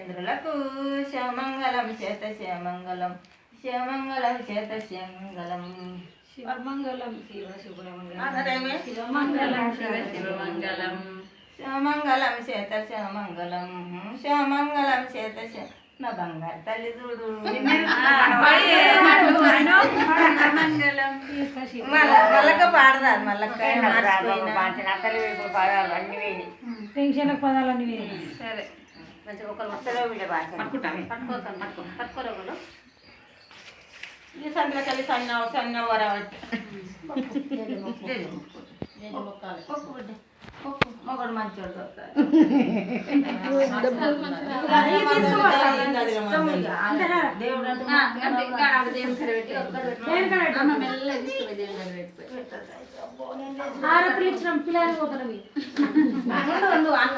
చంద్రులకు శివమంగళం చేత శివమంగళం శివమంగళం చేత శివమంగళం శివమంగళం శివ శుభమంగళం శివమంగళం శివ శివమంగళం శివమంగళం చేత శివమంగళం శివమంగళం చేత నా బంగారు తల్లి చూడు మళ్ళక పాడరాదు మళ్ళక టెన్షన్ పదాలన్నీ వేరే సరే మంచిగా ఒకరు వస్తారో వీళ్ళు పట్టుకోరు ఈ సందులో కలిసి సన్న వరవట్టి మొగడు మంచోడు ఆడపిల్ల ఇచ్చిన పిల్లలు పోతారు అన్న